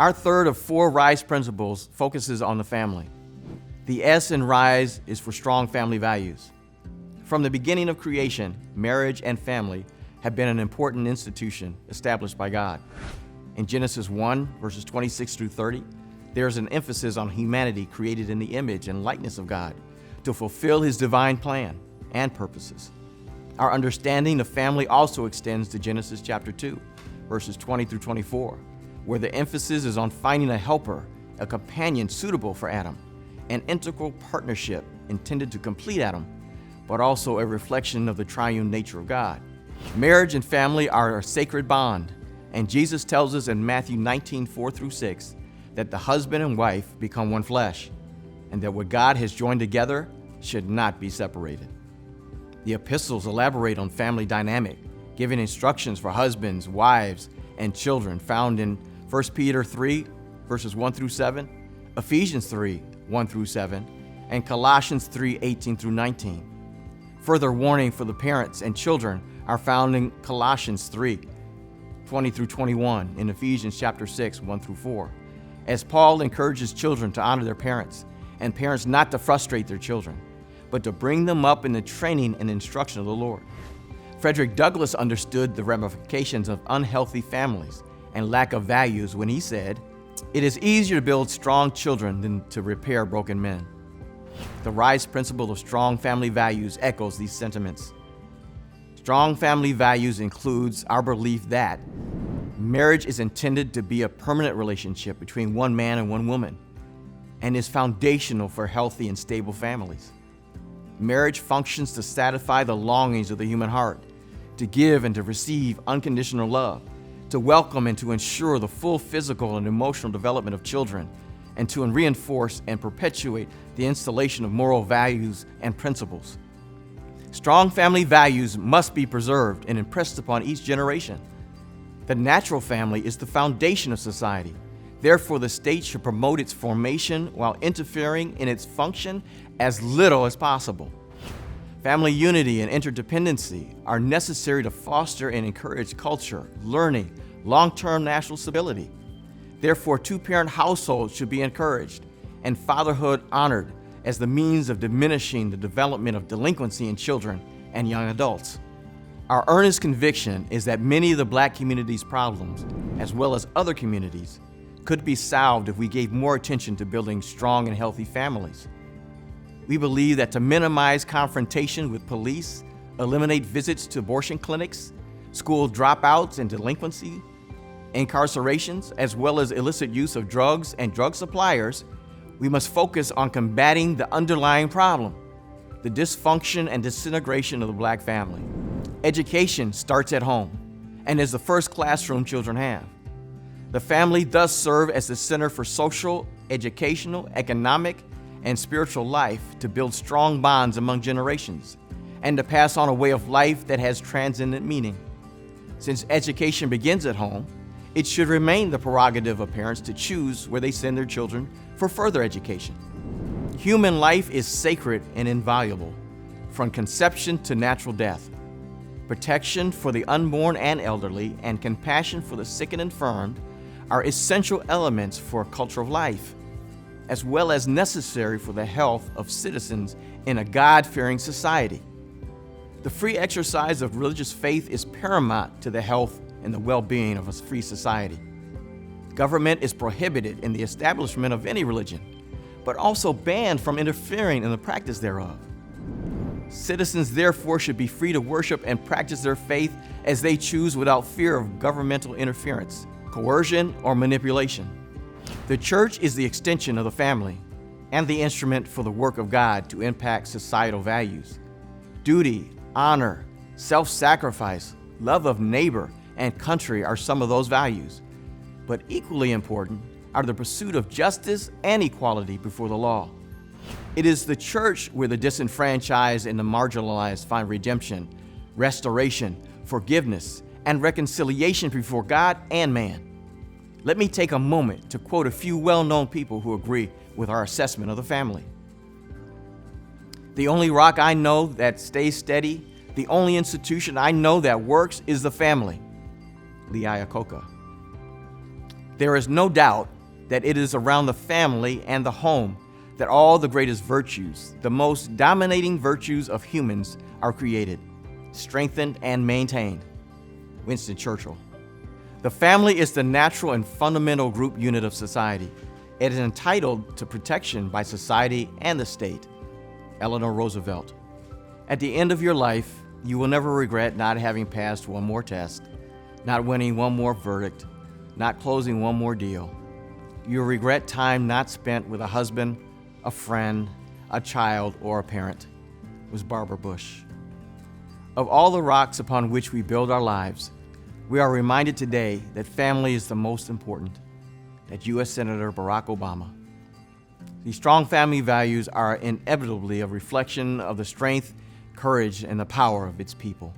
Our third of 4 R.I.S.E principles focuses on the family. The S in R.I.S.E is for strong family values. From the beginning of creation, marriage and family have been an important institution established by God. In Genesis 1, verses 26 through 30, there is an emphasis on humanity created in the image and likeness of God to fulfill His divine plan and purposes. Our understanding of family also extends to Genesis chapter 2, verses 20 through 24, where the emphasis is on finding a helper, a companion suitable for Adam, an integral partnership intended to complete Adam, but also a reflection of the triune nature of God. Marriage and family are a sacred bond, and Jesus tells us in Matthew 19, 4 through 6, that the husband and wife become one flesh, and that what God has joined together should not be separated. The epistles elaborate on family dynamic, giving instructions for husbands, wives, and children found in 1 Peter 3, verses 1 through 7, Ephesians 3, 1 through 7, and Colossians 3, 18 through 19. Further warning for the parents and children are found in Colossians 3, 20 through 21, in Ephesians chapter 6, 1 through 4. As Paul encourages children to honor their parents, and parents not to frustrate their children, but to bring them up in the training and instruction of the Lord. Frederick Douglass understood the ramifications of unhealthy families and lack of values when he said, "It is easier to build strong children than to repair broken men." The R.I.S.E principle of strong family values echoes these sentiments. Strong family values includes our belief that marriage is intended to be a permanent relationship between one man and one woman, and is foundational for healthy and stable families. Marriage functions to satisfy the longings of the human heart, to give and to receive unconditional love, to welcome and to ensure the full physical and emotional development of children, and to reinforce and perpetuate the installation of moral values and principles. Strong family values must be preserved and impressed upon each generation. The natural family is the foundation of society. Therefore, the state should promote its formation while interfering in its function as little as possible. Family unity and interdependency are necessary to foster and encourage culture, learning, long-term national stability. Therefore, 2-parent households should be encouraged and fatherhood honored as the means of diminishing the development of delinquency in children and young adults. Our earnest conviction is that many of the Black community's problems, as well as other communities, could be solved if we gave more attention to building strong and healthy families. We believe that to minimize confrontation with police, eliminate visits to abortion clinics, school dropouts and delinquency, incarcerations, as well as illicit use of drugs and drug suppliers, we must focus on combating the underlying problem, the dysfunction and disintegration of the Black family. Education starts at home and is the first classroom children have. The family thus serve as the center for social, educational, economic, and spiritual life to build strong bonds among generations and to pass on a way of life that has transcendent meaning. Since education begins at home, it should remain the prerogative of parents to choose where they send their children for further education. Human life is sacred and inviolable, from conception to natural death. Protection for the unborn and elderly and compassion for the sick and infirmed are essential elements for a culture of life, as well as necessary for the health of citizens in a God-fearing society. The free exercise of religious faith is paramount to the health and the well-being of a free society. Government is prohibited in the establishment of any religion, but also banned from interfering in the practice thereof. Citizens therefore should be free to worship and practice their faith as they choose without fear of governmental interference, coercion, or manipulation. The church is the extension of the family and the instrument for the work of God to impact societal values. Duty, honor, self-sacrifice, love of neighbor, and country are some of those values. But equally important are the pursuit of justice and equality before the law. It is the church where the disenfranchised and the marginalized find redemption, restoration, forgiveness, and reconciliation before God and man. Let me take a moment to quote a few well-known people who agree with our assessment of the family. The only rock I know that stays steady, the only institution I know that works is the family. Lee Iacocca. There is no doubt that it is around the family and the home that all the greatest virtues, the most dominating virtues of humans, are created, strengthened, and maintained. Winston Churchill. The family is the natural and fundamental group unit of society. It is entitled to protection by society and the state. Eleanor Roosevelt. At the end of your life, you will never regret not having passed one more test, not winning one more verdict, not closing one more deal. You'll regret time not spent with a husband, a friend, a child, or a parent. It was Barbara Bush. Of all the rocks upon which we build our lives, we are reminded today that family is the most important. That U.S. Senator Barack Obama. These strong family values are inevitably a reflection of the strength, courage, and the power of its people.